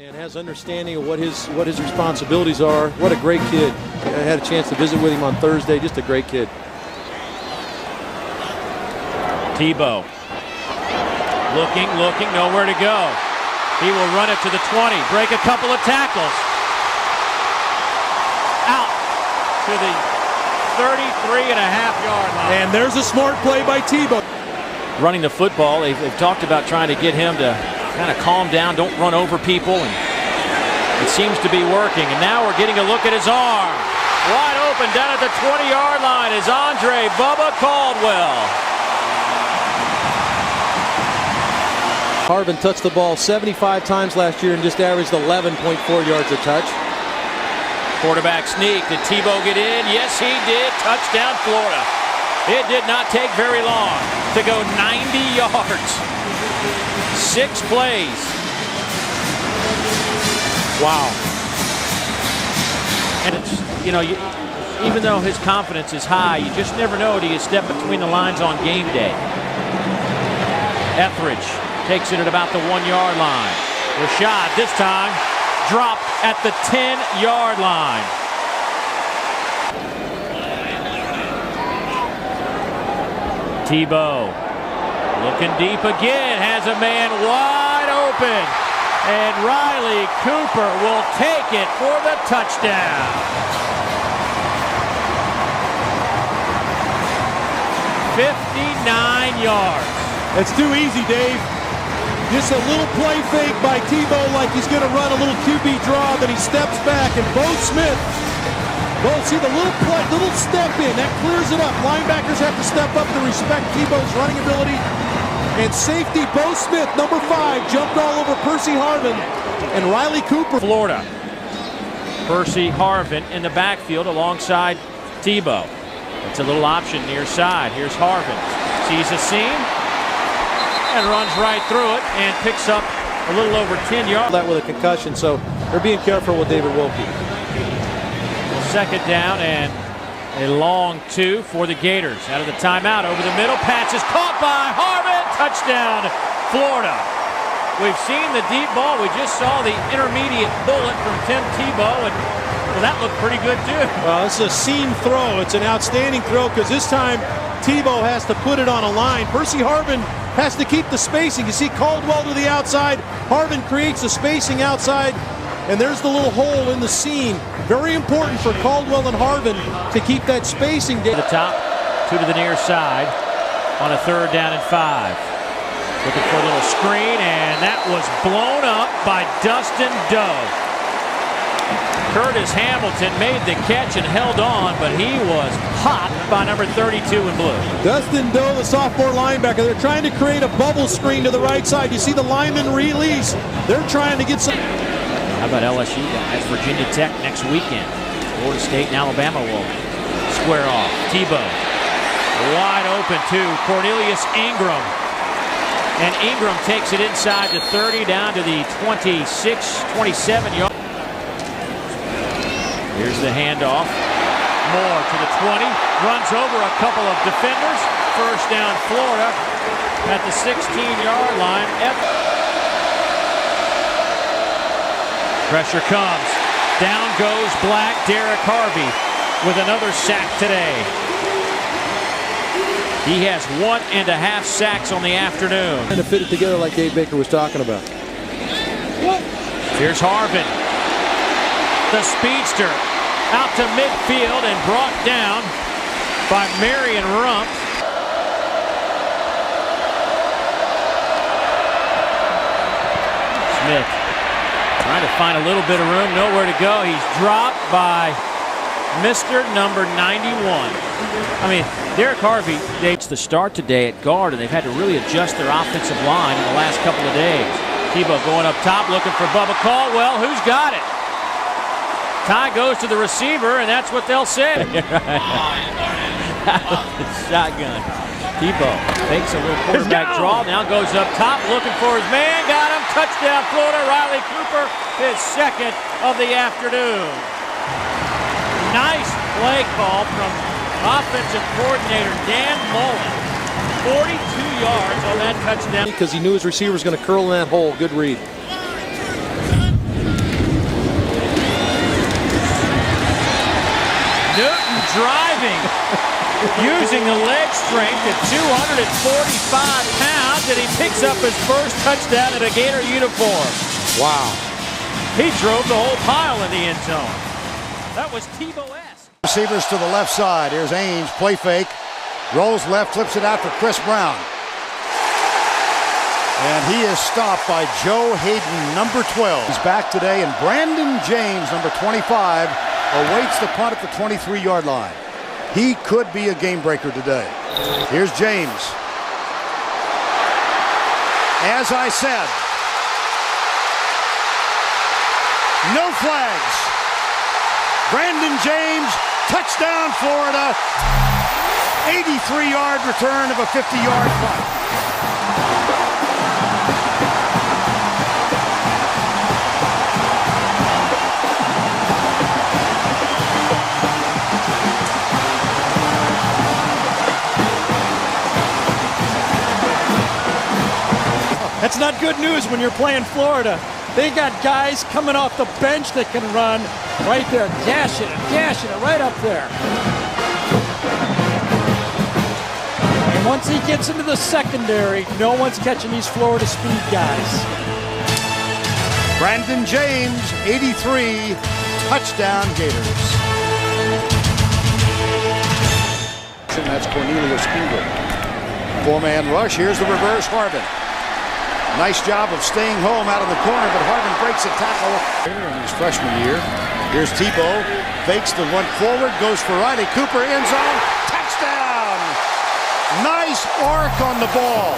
And has understanding of what his responsibilities are. What a great kid. I had a chance to visit with him on Thursday. Just a great kid. Tebow. Looking, nowhere to go. He will run it to the 20, break a couple of tackles. Out to the 33.5-yard line. And there's a smart play by Tebow. Running the football, they've talked about trying to get him to kind of calm down, don't run over people, and it seems to be working. And now we're getting a look at his arm. Wide open down at the 20-yard line is Andre Bubba Caldwell. Harvin touched the ball 75 times last year and just averaged 11.4 yards a touch. Quarterback sneak. Did Tebow get in? Yes, he did. Touchdown, Florida. It did not take very long to go 90 yards. 6 plays. Wow. And it's, even though his confidence is high, you just never know till you step between the lines on game day. Etheridge takes it at about the 1-yard line. Rashad this time dropped at the 10-yard line. Tebow looking deep again, has a man wide open, and Riley Cooper will take it for the touchdown. 59 yards. It's too easy, Dave. Just a little play fake by Tebow like he's going to run a little QB draw, then he steps back, and Bo Smith, see the little step in, that clears it up. Linebackers have to step up to respect Tebow's running ability. And safety, Bo Smith, number 5, jumped all over Percy Harvin and Riley Cooper. Florida. Percy Harvin in the backfield alongside Tebow. It's a little option near side. Here's Harvin. Sees a seam and runs right through it and picks up a little over 10 yards. That with a concussion, so they're being careful with David Wilkie. Second down and a long 2 for the Gators. Out of the timeout, over the middle, pass is caught by Harvin. Touchdown, Florida. We've seen the deep ball. We just saw the intermediate bullet from Tim Tebow, and well, that looked pretty good too. Well, it's a seam throw. It's an outstanding throw because this time Tebow has to put it on a line. Percy Harvin has to keep the spacing. You see Caldwell to the outside. Harvin creates the spacing outside, and there's the little hole in the seam. Very important for Caldwell and Harvin to keep that spacing. To the top, 2 to the near side on a 3rd down and 5. Looking for a little screen, and that was blown up by Dustin Dove. Curtis Hamilton made the catch and held on, but he was hot by number 32 in blue. Dustin Doe, the sophomore linebacker, they're trying to create a bubble screen to the right side. You see the lineman release. They're trying to get some. How about LSU guys? Virginia Tech next weekend. Florida State and Alabama will square off. Tebow wide open to Cornelius Ingram. And Ingram takes it inside the 30 down to the 26, 27 yard. Here's the handoff. Moore to the 20. Runs over a couple of defenders. First down, Florida at the 16-yard line. Pressure comes. Down goes Black. Derek Harvey with another sack today. He has 1.5 sacks on the afternoon. Trying to fit it together like Dave Baker was talking about. Here's Harvin. The speedster out to midfield and brought down by Marion Rump. Smith trying to find a little bit of room, nowhere to go. He's dropped by Mr. number 91. I mean, Derek Harvey, it's the start today at guard, and they've had to really adjust their offensive line in the last couple of days. Tebow going up top, looking for Bubba Caldwell. Who's got it? Tie goes to the receiver, and that's what they'll say. Shotgun. Tebow takes a little quarterback draw, now goes up top, looking for his man. Got him. Touchdown, Florida. Riley Cooper, his 2nd of the afternoon. Nice play call from offensive coordinator Dan Mullen. 42 yards on that touchdown. Because he knew his receiver was going to curl in that hole. Good read. using the leg strength at 245 pounds, and he picks up his first touchdown in a Gator uniform. Wow. He drove the whole pile in the end zone. That was Tebow-esque. Receivers to the left side. Here's Ames, play fake. Rolls left, flips it out for Chris Brown. And he is stopped by Joe Hayden, number 12. He's back today, and Brandon James, number 25, awaits the punt at the 23-yard line. He could be a game breaker today. Here's James. As I said, no flags. Brandon James, touchdown Florida. 83-yard return of a 50-yard punt. That's not good news when you're playing Florida. They got guys coming off the bench that can run right there, gashing it right up there. And once he gets into the secondary, no one's catching these Florida speed guys. Brandon James, 83, touchdown Gators. And that's Cornelius Ingram. Four-man rush. Here's the reverse, Harvin. Nice job of staying home out of the corner, but Harvin breaks a tackle in his freshman year. Here's Tebow, fakes the one forward, goes for Riley Cooper, end zone, touchdown! Nice arc on the ball.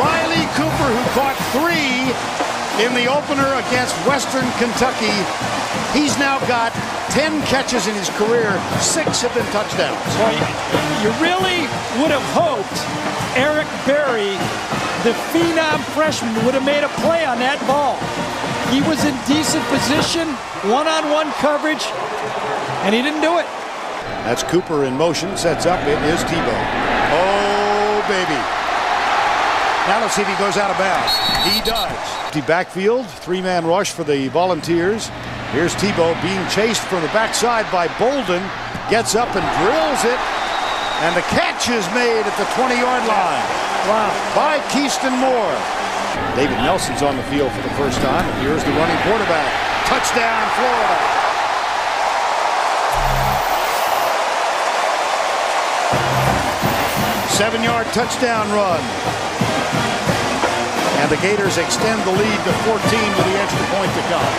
Riley Cooper, who caught 3 in the opener against Western Kentucky. He's now got 10 catches in his career, 6 have been touchdowns. Well, you really would have hoped Eric Berry, the phenom freshman, would have made a play on that ball. He was in decent position, one-on-one coverage, and he didn't do it. That's Cooper in motion, sets up, it is Tebow. Oh, baby. Now let's see if he goes out of bounds. He does. The backfield, 3-man rush for the Volunteers. Here's Tebow being chased from the backside by Bolden. Gets up and drills it. And the catch is made at the 20-yard line. Wow. By Keyston Moore. David Nelson's on the field for the first time. And here's the running quarterback. Touchdown, Florida. Seven-yard touchdown run. And the Gators extend the lead to 14 with the extra point to come.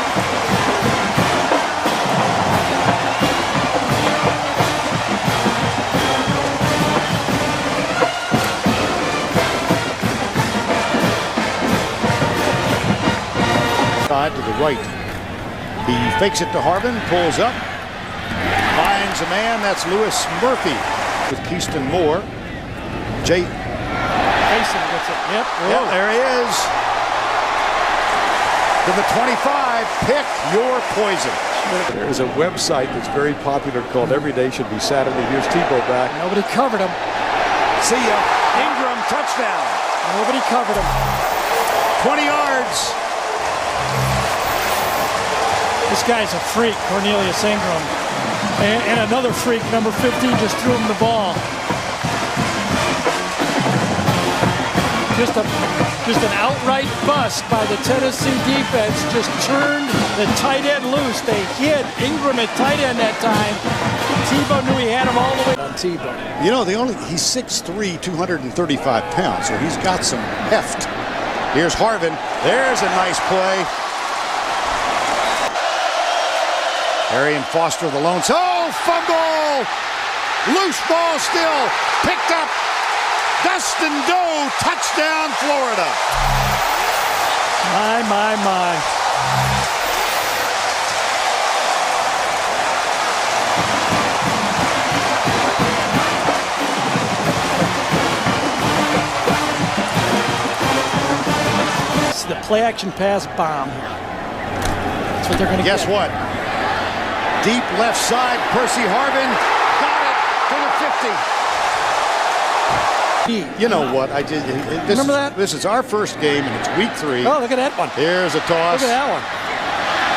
To the right. He fakes it to Harvin, pulls up, finds a man. That's Lewis Murphy with Keyston Moore. Jay. Mason gets it. Yep. Yep, there he is. To the 25, pick your poison. There's a website that's very popular called Every Day Should Be Saturday. Here's Tebow back. Nobody covered him. See ya. Ingram, touchdown. Nobody covered him. 20 yards. This guy's a freak, Cornelius Ingram. And another freak, number 15, just threw him the ball. Just an outright bust by the Tennessee defense. Just turned the tight end loose. They hit Ingram at tight end that time. Tebow knew he had him all the way on Tebow. You know, he's 6'3", 235 pounds, so he's got some heft. Here's Harvin. There's a nice play. Arian Foster, the lone. Oh, fumble! Loose ball still. Picked up. Dustin Doe, touchdown, Florida. My. It's the play-action pass bomb here. That's what they're going to get. Guess what? Deep left side, Percy Harvin got it to the 50. You know what? Remember that? This is our first game, and it's week 3. Oh, look at that one. Here's a toss. Look at that one.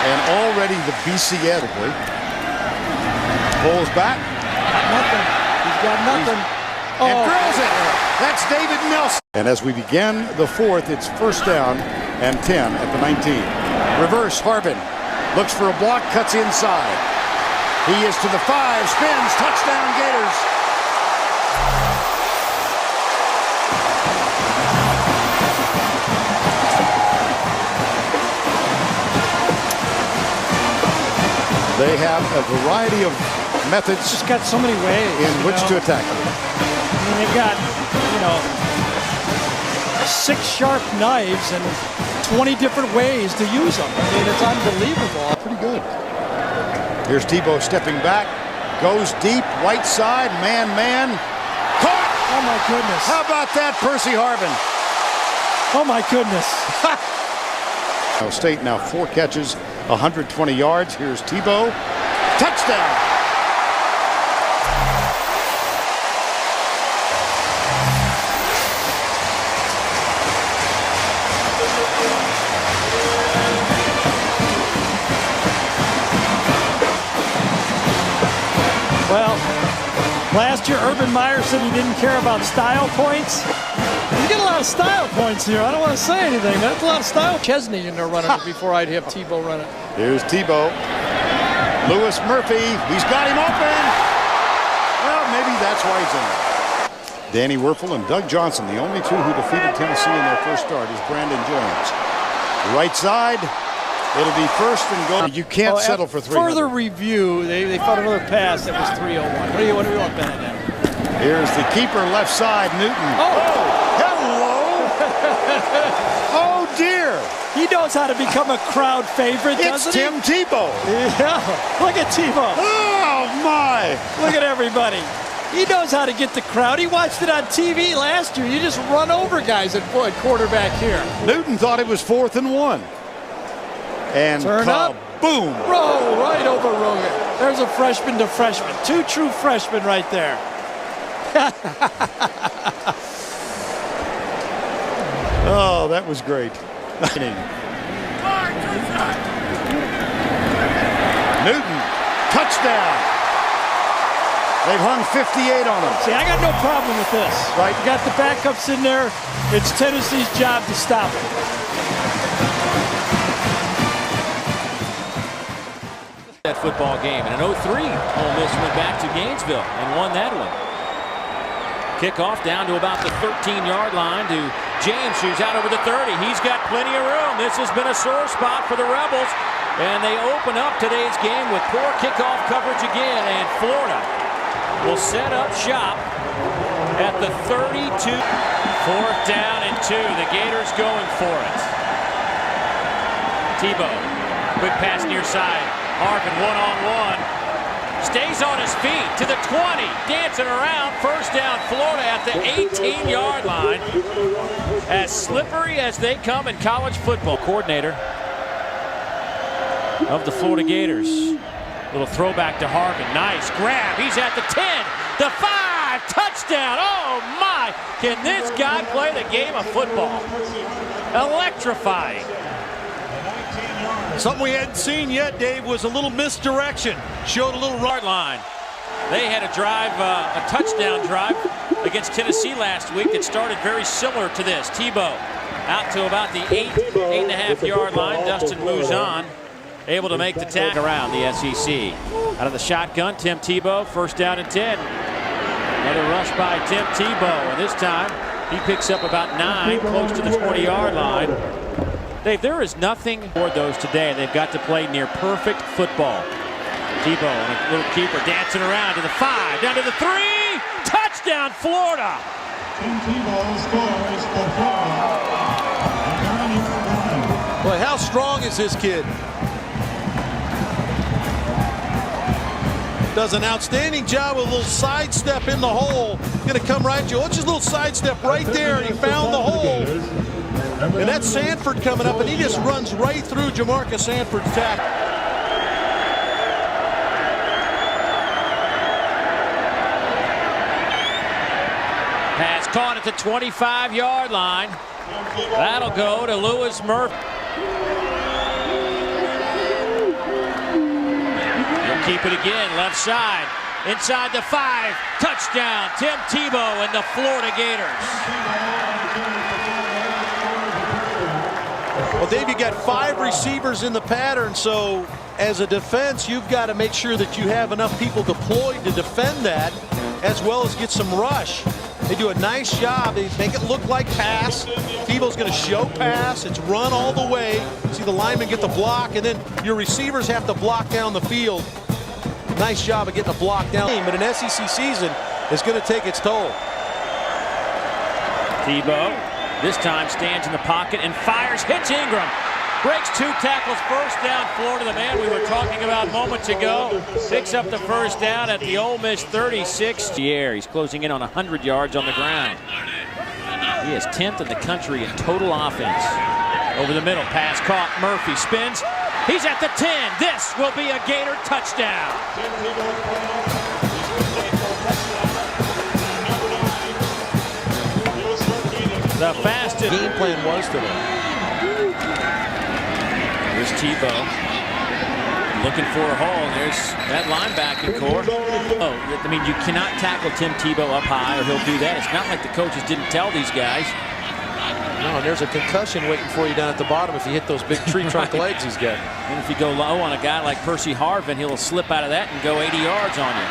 And already the BCS pulls back. Nothing. got nothing. And drills it. That's David Nelson. And as we begin the fourth, it's first down and 10 at the 19. Reverse, Harbin looks for a block, cuts inside. He is to the 5, spins, touchdown Gators. They have a variety of methods. Just got so many ways in which to attack. I mean, they've got, 6 sharp knives and 20 different ways to use them. I mean, it's unbelievable. Pretty good. Here's Tebow stepping back, goes deep, right side, man, caught. Oh my goodness. How about that, Percy Harvin? Oh my goodness. Ohio State now 4 catches, 120 yards. Here's Tebow. Touchdown. Well, last year Urban Meyer said he didn't care about style points. You get a lot of style points here. I don't want to say anything. That's a lot of style. Chesney in there running it before I'd have Tebow run it. Here's Tebow. Lewis Murphy. He's got him open. Well, maybe that's why he's in there. Danny Werfel and Doug Johnson, the only 2 who defeated Tennessee in their first start, is Brandon Jones. Right side. It'll be first and goal. You can't settle for 300. Further review, they fought another pass that was 301. What do you want, Bennett? Here's the keeper left side, Newton. Hello. Oh, dear. He knows how to become a crowd favorite, doesn't he? It's Tim Tebow. Yeah, look at Tebow. Oh, my. Look at everybody. He knows how to get the crowd. He watched it on TV last year. You just run over guys at quarterback here. Newton thought it was 4th and 1. And turn up. Boom. Roll right over Rogan. There's a freshman to freshman. 2 true freshmen right there. Oh, that was great. Newton, touchdown. They've hung 58 on him. See, I got no problem with this. Right. You got the backups in there. It's Tennessee's job to stop it. That football game. And in 03, Ole Miss went back to Gainesville and won that one. Kickoff down to about the 13-yard line to James, who's out over the 30. He's got plenty of room. This has been a sore spot for the Rebels, and they open up today's game with poor kickoff coverage again, and Florida will set up shop at the 32. 4th down and 2. The Gators going for it. Tebow, quick pass near side. Harvin one-on-one. Stays on his feet to the 20. Dancing around. First down Florida at the 18-yard line. As slippery as they come in college football. Coordinator of the Florida Gators. Little throwback to Harvin. Nice grab. He's at the 10. The 5. Touchdown. Oh, my. Can this guy play the game of football? Electrifying. Something we hadn't seen yet, Dave, was a little misdirection. Showed a little yard line. They had a drive, a touchdown drive against Tennessee last week that started very similar to this. Tebow out to about the 8.5 yard line. Dustin moves on, able to make the tackle around the SEC. Out of the shotgun, Tim Tebow, first down and 10. Another rush by Tim Tebow, and this time he picks up about 9, close to the 20-yard line. Dave, there is nothing for those today. They've got to play near perfect football. Tebow and a little keeper dancing around to the 5, down to the 3. Touchdown, Florida. Tim Tebow scores for Florida. Boy, how strong is this kid? Does an outstanding job with a little sidestep in the hole. Going to come right at you. Watch his little sidestep right there, and he found the hole. And that's Sanford coming up, and he just runs right through Jamarcus Sanford's tackle. Pass caught at the 25-yard line. That'll go to Lewis Murphy. He'll keep it again, left side. inside the 5. Touchdown, Tim Tebow and the Florida Gators. Well, Dave, you got 5 receivers in the pattern, so as a defense, you've got to make sure that you have enough people deployed to defend that, as well as get some rush. They do a nice job. They make it look like pass. Tebow's going to show pass. It's run all the way. See the lineman get the block, and then your receivers have to block down the field. Nice job of getting a block down. But an SEC season is going to take its toll. Tebow this time stands in the pocket and fires, hits Ingram. Breaks 2 tackles, first down. Florida, the man we were talking about moments ago, picks up the first down at the Ole Miss 36. He's closing in on 100 yards on the ground. He is 10th in the country in total offense. Over the middle, pass caught. Murphy spins. He's at the 10. This will be a Gator touchdown. The fastest Game plan was today. Here's Tebow looking for a hole. There's that linebacking core. Oh, I mean, you cannot tackle Tim Tebow up high or he'll do that. It's not like the coaches didn't tell these guys. No, there's a concussion waiting for you down at the bottom if you hit those big tree trunk legs he's got. And if you go low on a guy like Percy Harvin, he'll slip out of that and go 80 yards on you.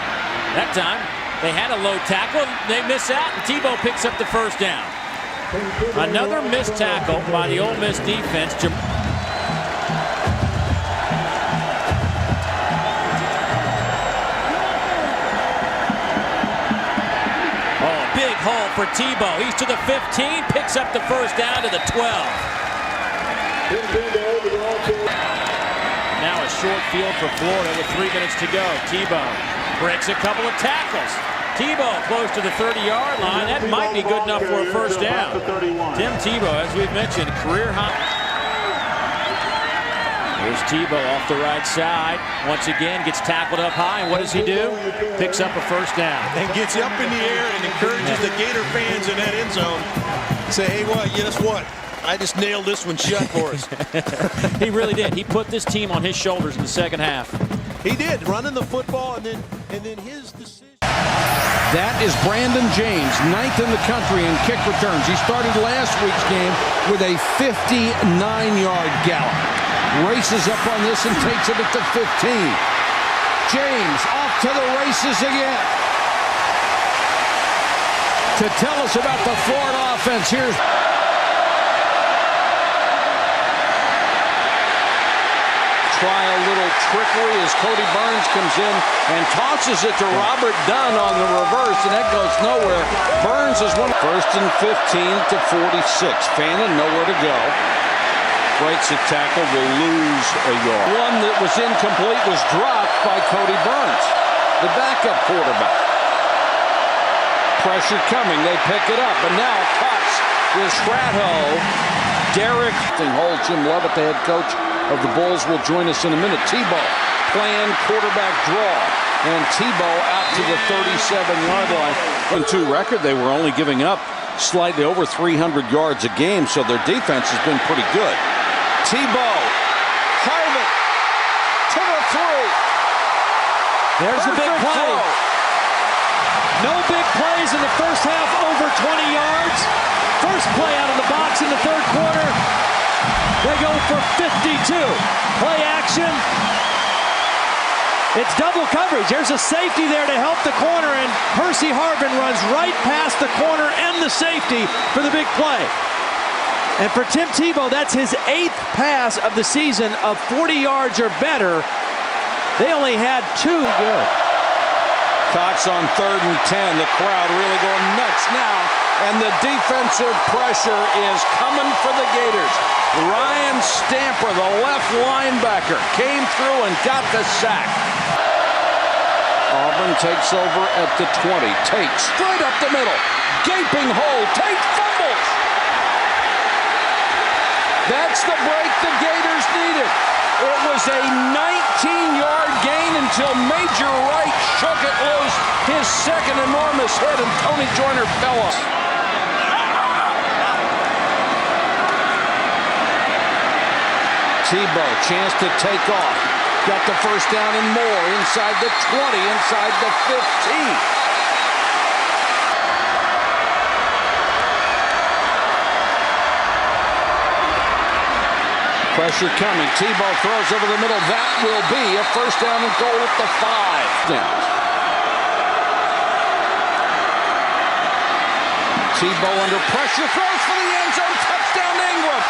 That time, they had a low tackle. They miss out, and Tebow picks up the first down. Another missed tackle by the Ole Miss defense. Big hole for Tebow. He's to the 15, picks up the first down to the 12. Now a short field for Florida with 3 minutes to go. Tebow breaks a couple of tackles. Tebow close to the 30-yard line. That might be good enough for a first down. Tim Tebow, as we've mentioned, career high. Here's Tebow off the right side. Once again, gets tackled up high. And what does he do? Picks up a first down. And gets up in the air and encourages the Gator fans in that end zone. Say, hey, what? Guess what? I just nailed this one shut for us. He really did. He put this team on his shoulders in the second half. He did, running the football, and then his decision. That is Brandon James, 9th in the country in kick returns. He started last week's game with a 59-yard gallop. Races up on this and takes it at the 15. James off to the races again. To tell us about the Florida offense, here's... Try a little trickery as Cody Burns comes in and tosses it to Robert Dunn on the reverse, and that goes nowhere. Burns is one. 1st and 15 to 46. Fannin nowhere to go. Breaks a tackle, will lose a yard. One that was incomplete was dropped by Cody Burns, the backup quarterback. Pressure coming, they pick it up, and now cuts with Stratho. Derek holds Jim Lovett, the head coach of the Bulls, will join us in a minute. Tebow playing quarterback draw, and Tebow out to the 37-yard line. 1-2 record, they were only giving up slightly over 300 yards a game, so their defense has been pretty good. Tebow, Harvin to the 3. There's the big play. No big plays in the first half, over 20 yards. First play out of the box in the third quarter. They go for 52. Play action. It's double coverage. There's a safety there to help the corner, and Percy Harvin runs right past the corner and the safety for the big play. And for Tim Tebow, that's his 8th pass of the season of 40 yards or better. They only had 2 good. Cox on 3rd and 10. The crowd really going nuts now. And the defensive pressure is coming for the Gators. Ryan Stamper, the left linebacker, came through and got the sack. Auburn takes over at the 20. Tate straight up the middle. Gaping hole. Tate fumbles. That's the break the Gators needed. It was a 19-yard gain until Major Wright shook it loose. His second enormous hit, and Tony Joyner fell off. Tebow, chance to take off. Got the first down and more inside the 20, inside the 15. Pressure coming. Tebow throws over the middle. That will be a first down and goal at the 5. Tebow under pressure, throws for the end zone. Touchdown Ingram.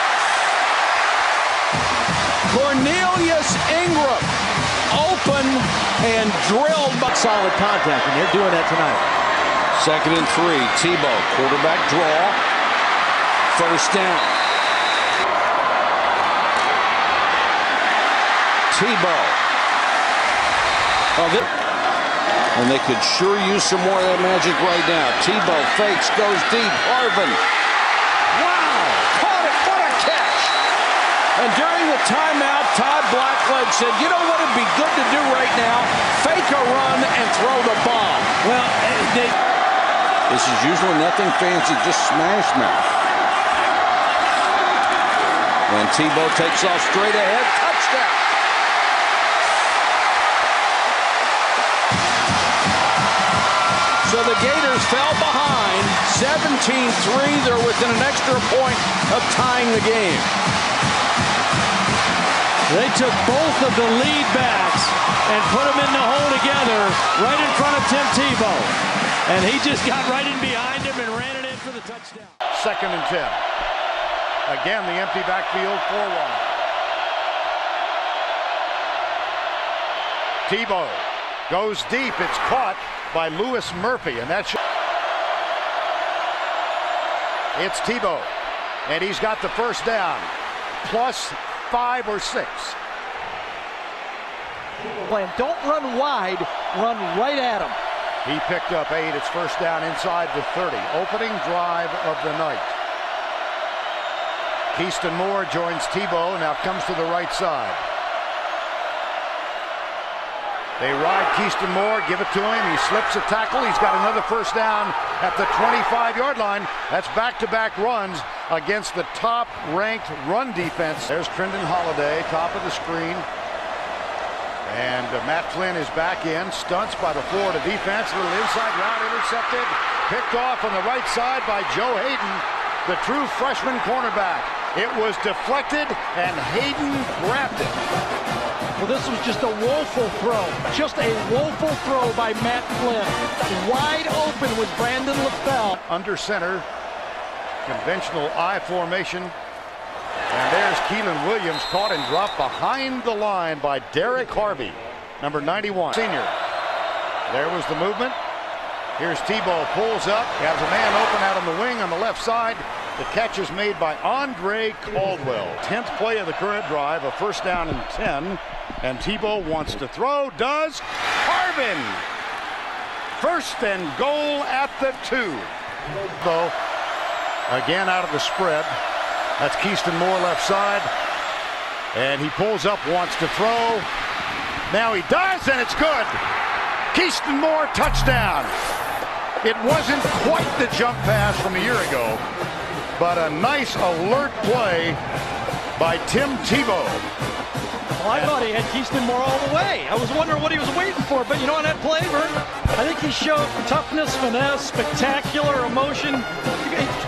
Cornelius Ingram, open and drilled by Solid contact, and they're doing that tonight. 2nd and 3. Tebow, quarterback draw. First down. Tebow. And they could sure use some more of that magic right now. Tebow fakes, goes deep. Harvin. Wow! Caught it. What a catch! And during the timeout, Todd Blackledge said, you know what would be good to do right now? Fake a run and throw the bomb. Well, this is usually nothing fancy, just smash mouth. And Tebow takes off straight ahead. Touchdown! So the Gators fell behind 17-3. They're within an extra point of tying the game. they took both of the lead backs and put them in the hole together right in front of Tim Tebow. And he just got right in behind him and ran it in for the touchdown. 2nd and 10. Again, the empty backfield, 4 wide. Tebow goes deep. It's caught by Lewis Murphy, and that's it's Tebow, and he's got the first down, plus 5 or 6. Plan. Don't run wide, run right at him. He picked up 8. It's first down inside the 30. Opening drive of the night. Keyston Moore joins Tebow, now comes to the right side. They ride Keyston Moore, give it to him. He slips a tackle. He's got another first down at the 25-yard line. That's back-to-back runs against the top-ranked run defense. There's Trendon Holiday, top of the screen. And Matt Flynn is back in. Stunts by the Florida defense. A little inside route intercepted. Picked off on the right side by Joe Hayden, the true freshman cornerback. It was deflected, and Hayden grabbed it. Well, this was just a woeful throw. Just a woeful throw by Matt Flynn. Wide open was Brandon LaFell. Under center, conventional I formation. And there's Keelan Williams, caught and dropped behind the line by Derek Harvey, number 91, senior. There was the movement. Here's Tebow, pulls up, has a man open out on the wing on the left side. The catch is made by Andre Caldwell. 10th play of the current drive, a first down and 10. And Tebow wants to throw, does. Harvin! First and goal at the 2. Tebow again out of the spread. That's Keyston Moore left side. And he pulls up, wants to throw. Now he does, and it's good. Keyston Moore, touchdown. It wasn't quite the jump pass from a year ago, but a nice alert play by Tim Tebow. Well, I thought he had Keyston Moore all the way. I was wondering what he was waiting for, but you know, on that play, Vern, I think he showed toughness, finesse, spectacular emotion.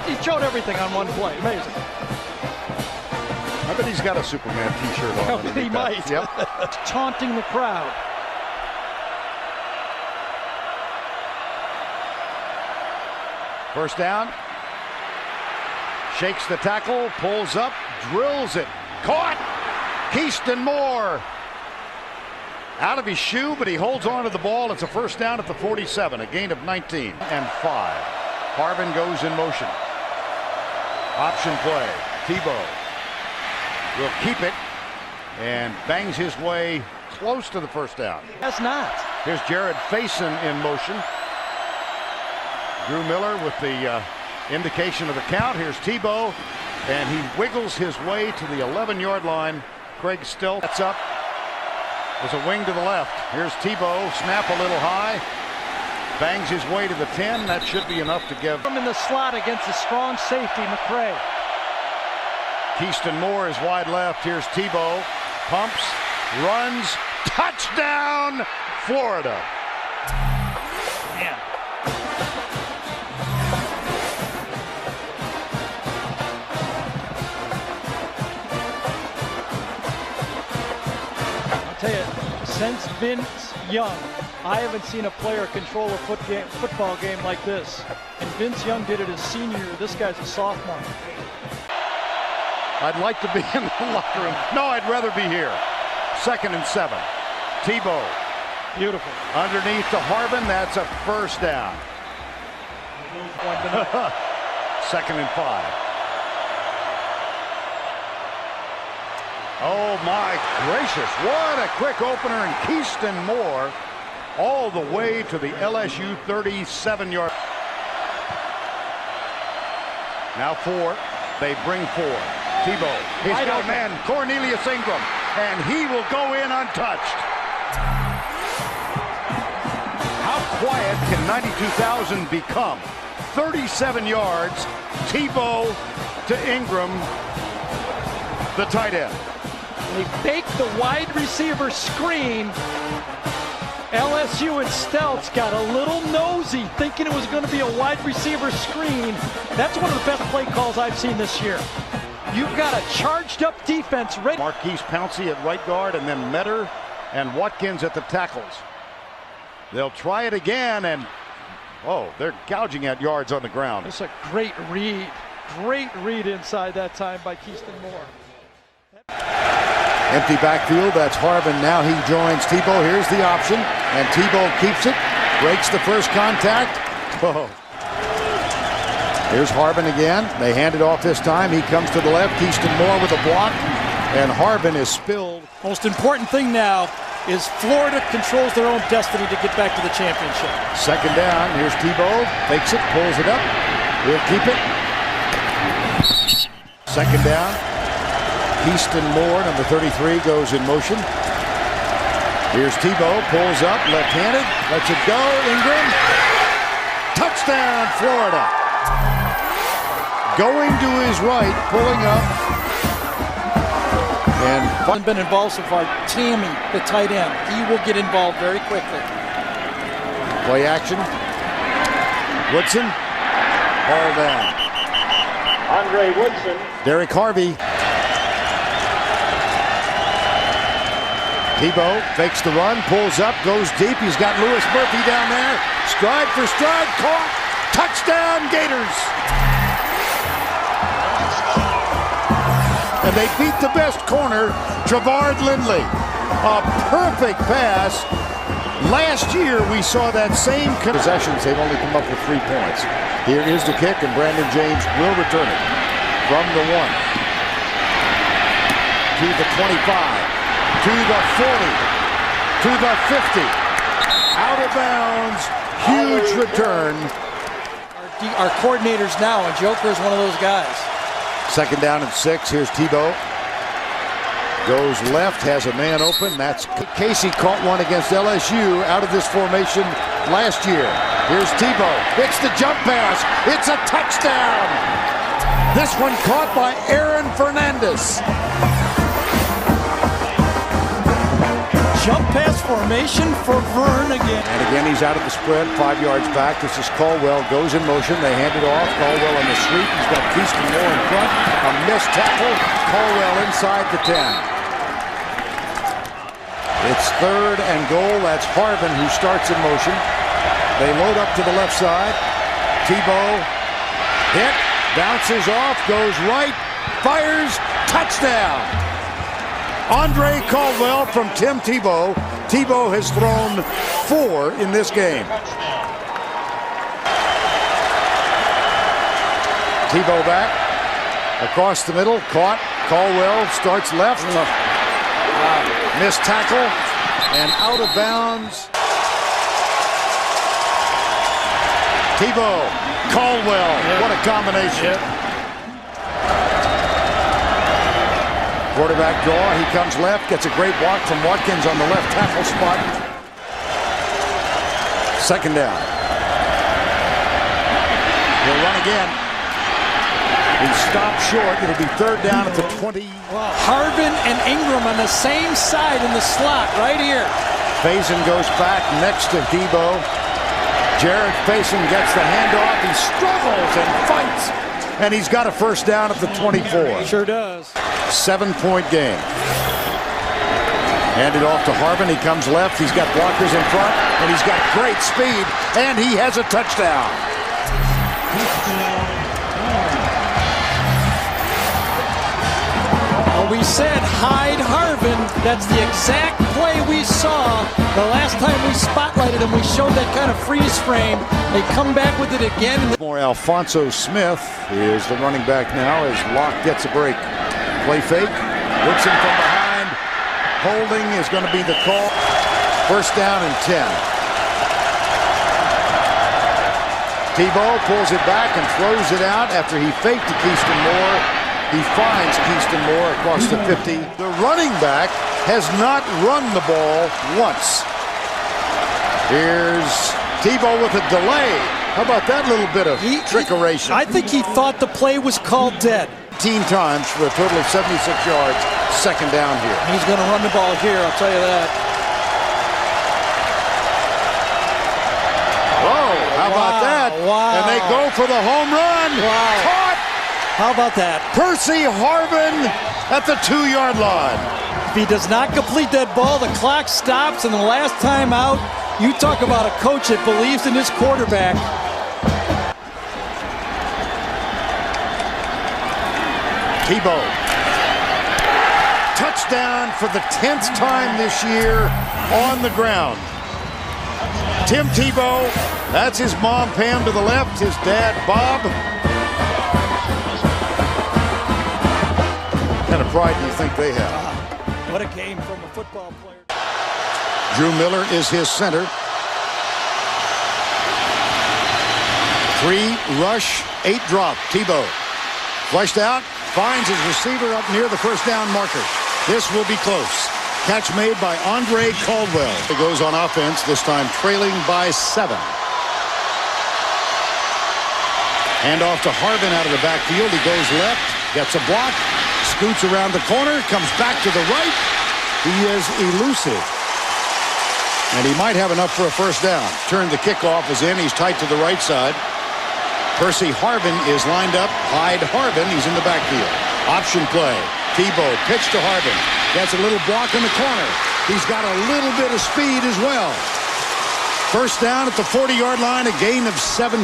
He showed everything on one play. Amazing. I bet he's got a Superman t-shirt on. Oh, he might. Yep. Taunting the crowd. First down. Shakes the tackle, pulls up, drills it. Caught! Keyston Moore. Out of his shoe, but he holds on to the ball. It's a first down at the 47, a gain of 19 and 5. Harvin goes in motion. Option play. Tebow will keep it and bangs his way close to the first down. That's not. Here's Jared Faison in motion. Drew Miller with the indication of the count. Here's Tebow, and he wiggles his way to the 11-yard line. Craig Still sets up. There's a wing to the left. Here's Tebow, snap a little high. Bangs his way to the 10. That should be enough to give. Him in the slot against a strong safety, McCray. Keyston Moore is wide left. Here's Tebow. Pumps. runs, touchdown, Florida. Man. I'll tell you, since Vince Young, I haven't seen a player control a football game like this. And Vince Young did it his senior year. This guy's a sophomore. I'd like to be in the locker room. No, I'd rather be here. 2nd and 7. Tebow. Beautiful. Underneath to Harbin. That's a first down. 2nd and 5. Oh my gracious, what a quick opener, and Keyston Moore all the way to the LSU 37-yard. Now 4, they bring 4. Tebow, he's got a man, Cornelius Ingram, and he will go in untouched. How quiet can 92,000 become? 37 yards, Tebow to Ingram, the tight end. They faked the wide receiver screen. LSU and Stelz got a little nosy, thinking it was going to be a wide receiver screen. That's one of the best play calls I've seen this year. You've got a charged up defense ready. Marquise Pouncey at right guard, and then Metter and Watkins at the tackles. They'll try it again, and oh, they're gouging at yards on the ground. It's a great read inside that time by Keyston Moore. Empty backfield, that's Harbin. Now he joins Tebow. Here's the option, and Tebow keeps it, breaks the first contact. Oh. Here's Harbin again. They hand it off this time. He comes to the left. Keyston Moore with a block, and Harbin is spilled. Most important thing now is Florida controls their own destiny to get back to the championship. 2nd down. Here's Tebow. Fakes it, pulls it up. He'll keep it. 2nd down. Keyston Moore, number 33, goes in motion. Here's Tebow, pulls up, left-handed, lets it go. Ingram. Touchdown, Florida. Going to his right, pulling up. And Hasn't been involved so far. Tammy, the tight end, he will get involved very quickly. play action. Woodson, ball down. Andre Woodson. Derek Harvey. Tebow fakes the run, pulls up, goes deep. He's got Lewis Murphy down there. Stride for stride, caught. Touchdown, Gators. And they beat the best corner, Javard Lindley. A perfect pass. Last year, we saw that same possessions. They've only come up with 3 points. Here is the kick, and Brandon James will return it from the 1 to the 25. To the 40, to the 50, out of bounds, huge return. Our coordinators now, and Joker is one of those guys. 2nd down and 6, here's Tebow. Goes left, has a man open, that's Casey caught one against LSU out of this formation last year. Here's Tebow, it's the jump pass, it's a touchdown. This one caught by Aaron Fernandez. Jump pass formation for Vern again. And again, he's out of the spread, 5 yards back. This is Caldwell, goes in motion. They hand it off. Caldwell on the sweep. He's got Keyston Moore in front. A missed tackle. Caldwell inside the 10. It's 3rd and goal. That's Harbin who starts in motion. They load up to the left side. Tebow hit, bounces off, goes right, fires, touchdown. Andre Caldwell from Tim Tebow. Tebow has thrown 4 in this game. Tebow back. Across the middle. Caught. Caldwell starts left. Missed tackle. And out of bounds. Tebow. Caldwell. What a combination. Quarterback draw, he comes left, gets a great block from Watkins on the left tackle spot. 2nd down. He'll run again. He stopped short. It'll be third down at the 20. Wow. Harvin and Ingram on the same side in the slot right here. Faison goes back next to Debo. Jared Faison gets the handoff. He struggles and fights. And he's got a first down at the 24. Sure does. 7-point game. Handed off to Harvin. He comes left. He's got blockers in front. And he's got great speed. And he has a touchdown. Well, we said hide Harvin. That's the exact play we saw the last time we spotlighted him. We showed that kind of freeze frame. They come back with it again. More Alfonso Smith is the running back now as Locke gets a break. Play fake. Woodson from behind. Holding is going to be the call. First down and 10. Tebow pulls it back and throws it out after he faked to Keyston Moore. He finds Keyston Moore across the 50. The running back has not run the ball once. Here's Tebow with a delay. How about that little bit of trickeration? I think he thought the play was called dead. 18 times for a total of 76 yards. Second down here. He's going to run the ball here, I'll tell you that. Oh, how about that? Wow. And they go for the home run. Wow. Caught. How about that? Percy Harvin at the 2-yard line. If he does not complete that ball, the clock stops, and the last time out, you talk about a coach that believes in his quarterback. Tebow. Touchdown for the 10th time this year on the ground. Tim Tebow, that's his mom Pam to the left, his dad Bob. What kind of pride do you think they have? What a game from a football player. Drew Miller is his center. 3 rush, 8 drop. Tebow flushed out, finds his receiver up near the first down marker. This will be close. Catch made by Andre Caldwell. It goes on offense, this time trailing by 7. Hand off to Harvin out of the backfield. He goes left, gets a block, scoots around the corner, comes back to the right. He is elusive. And he might have enough for a first down. Turn the kickoff is in. He's tight to the right side. Percy Harvin is lined up. Hide Harvin. He's in the backfield. Option play. Tebow pitch to Harvin. Gets a little block in the corner. He's got a little bit of speed as well. First down at the 40-yard line. A gain of 17.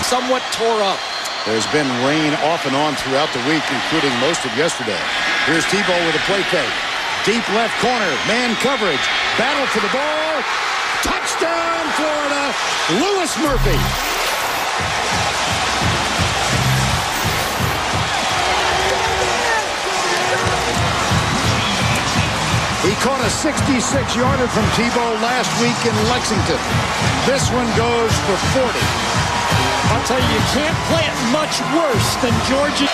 Somewhat tore up. There's been rain off and on throughout the week, including most of yesterday. Here's Tebow with a play fake. Deep left corner. Man coverage. Battle for the ball. Touchdown, Florida. Lewis Murphy. He caught a 66-yarder from Tebow last week in Lexington. This one goes for 40. I'll tell you, you can't play it much worse than Georgia.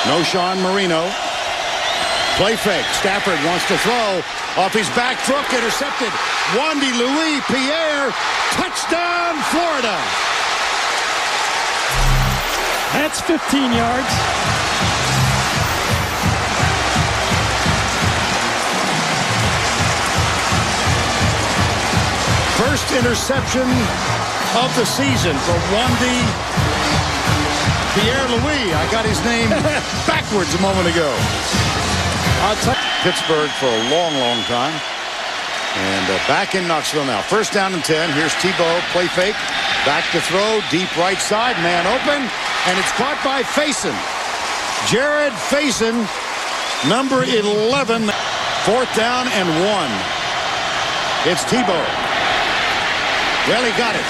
No Sean Marino. Play fake. Stafford wants to throw. Off his back foot, intercepted. Wandy Louis Pierre. Touchdown, Florida. That's 15 yards. First interception of the season for Wandy Pierre Louis. I got his name backwards a moment ago. Pittsburgh for a long, long time. And back in Knoxville now. First down and 10. Here's Tebow. Play fake. Back to throw. Deep right side. Man open. And it's caught by Faison. Jared Faison, number 11. Fourth down and 1. It's Tebow. Well, he got it.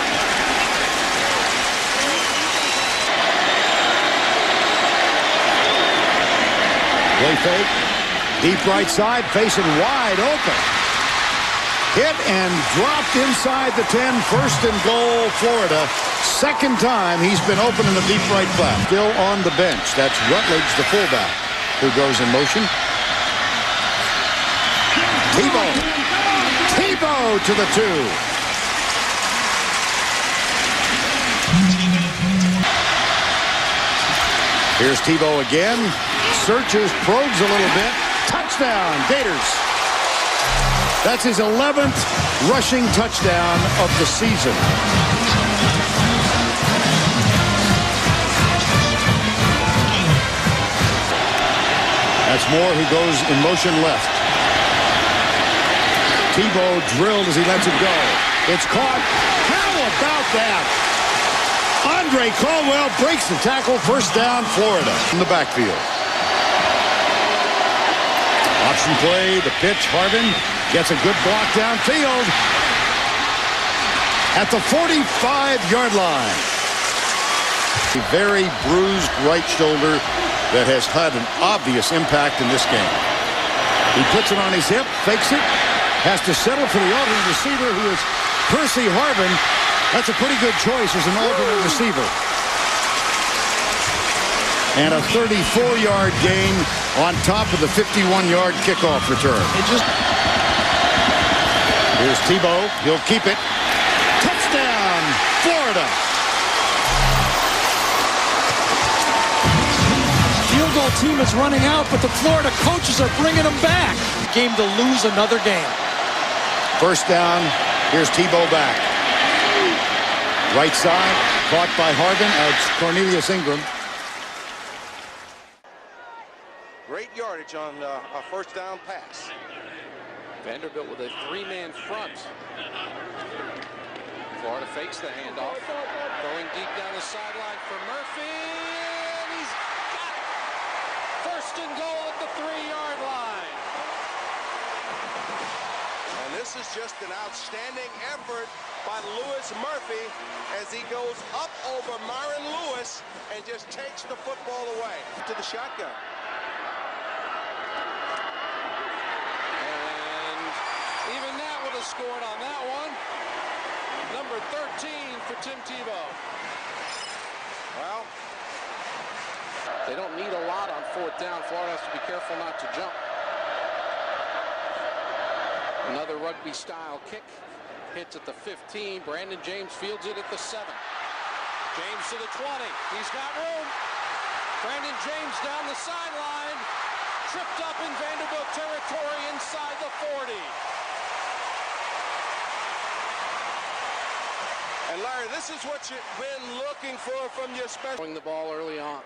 Play fake. Deep right side. Faison wide open. Hit and dropped inside the 10. First and goal, Florida. Second time he's been open in the deep right flat. Still on the bench. That's Rutledge, the fullback, who goes in motion. Tebow. Tebow to the 2. Here's Tebow again. Searches, probes a little bit. Touchdown, Gators. That's his 11th rushing touchdown of the season. That's Moore who goes in motion left. Tebow drilled as he lets it go. It's caught. How about that? Andre Caldwell breaks the tackle. First down, Florida in the backfield. Option play, the pitch. Harvin gets a good block downfield at the 45-yard line. A very bruised right shoulder that has had an obvious impact in this game. He puts it on his hip, fakes it, has to settle for the alternate receiver, who is Percy Harvin. That's a pretty good choice as an alternate receiver. And a 34-yard gain on top of the 51-yard kickoff return. Here's Tebow. He'll keep it. Touchdown, Florida. Field goal team is running out, but the Florida coaches are bringing them back. Game to lose another game. First down. Here's Tebow back. Right side. Caught by Harvin. It's Cornelius Ingram. Great yardage on a first down pass. Vanderbilt with a three-man front. Florida fakes the handoff. Throwing deep down the sideline for Murphy. And he's got it. First and goal at the 3-yard line. And this is just an outstanding effort by Lewis Murphy as he goes up over Myron Lewis and just takes the football away to the shotgun. Even Nat would have scored on that one. Number 13 for Tim Tebow. Well, they don't need a lot on fourth down. Florida has to be careful not to jump. Another rugby-style kick. Hits at the 15. Brandon James fields it at the 7. James to the 20. He's got room. Brandon James down the sideline. Tripped up in Vanderbilt territory inside the 40. and Larry, this is what you've been looking for from your special. Throwing the ball early on.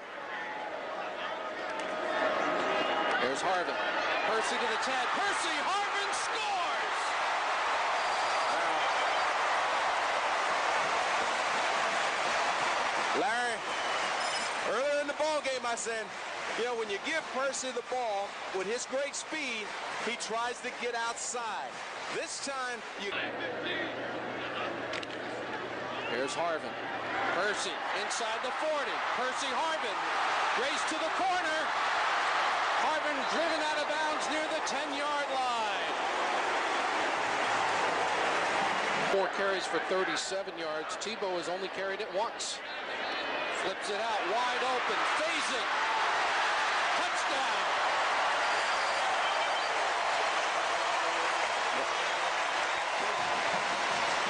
There's Harvin. Percy to the 10. Percy, Harvin scores! Larry, earlier in the ball game, I said, you know, when you give Percy the ball with his great speed, he tries to get outside. This time, you. Here's Harvin. Percy inside the 40. Percy Harvin. Race to the corner. Harvin driven out of bounds near the 10-yard line. 4 carries for 37 yards. Tebow has only carried it once. Flips it out wide open. Phasing. Touchdown.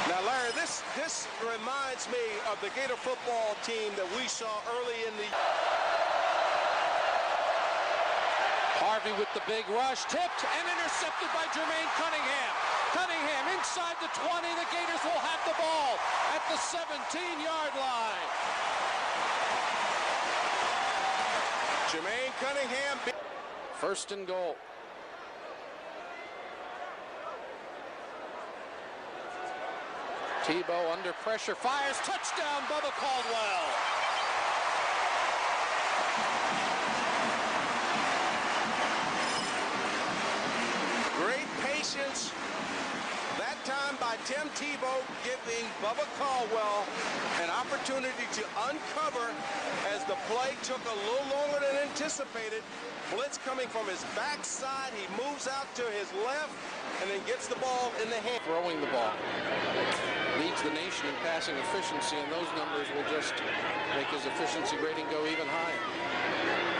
Now, Larry, this reminds me of the Gator football team that we saw early in the. Harvey with the big rush, tipped and intercepted by Jermaine Cunningham. Cunningham inside the 20. The Gators will have the ball at the 17-yard line. Jermaine Cunningham. First and goal. Tebow under pressure, fires, touchdown, Bubba Caldwell. Great patience that time by Tim Tebow, giving Bubba Caldwell an opportunity to uncover as the play took a little longer than anticipated. Blitz coming from his backside. He moves out to his left and then gets the ball in the hand. Throwing the ball. Leads the nation in passing efficiency, and those numbers will just make his efficiency rating go even higher.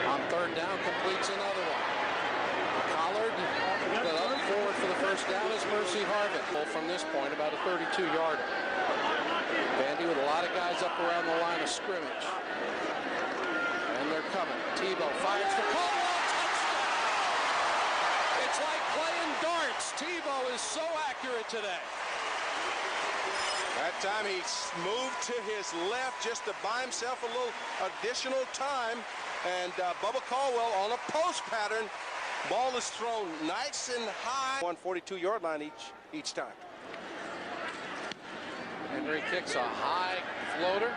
On third down, completes another one. Collard, the up forward for the first down is Mercy Harvin. From this point, about a 32-yarder. Vandy with a lot of guys up around the line of scrimmage. And they're coming. Tebow fires for Caldwell. Touchdown! It's like playing darts. Tebow is so accurate today. That time he moved to his left just to buy himself a little additional time. And Bubba Caldwell on a post pattern. Ball is thrown nice and high. 142-yard line each time. Henry kicks a high floater.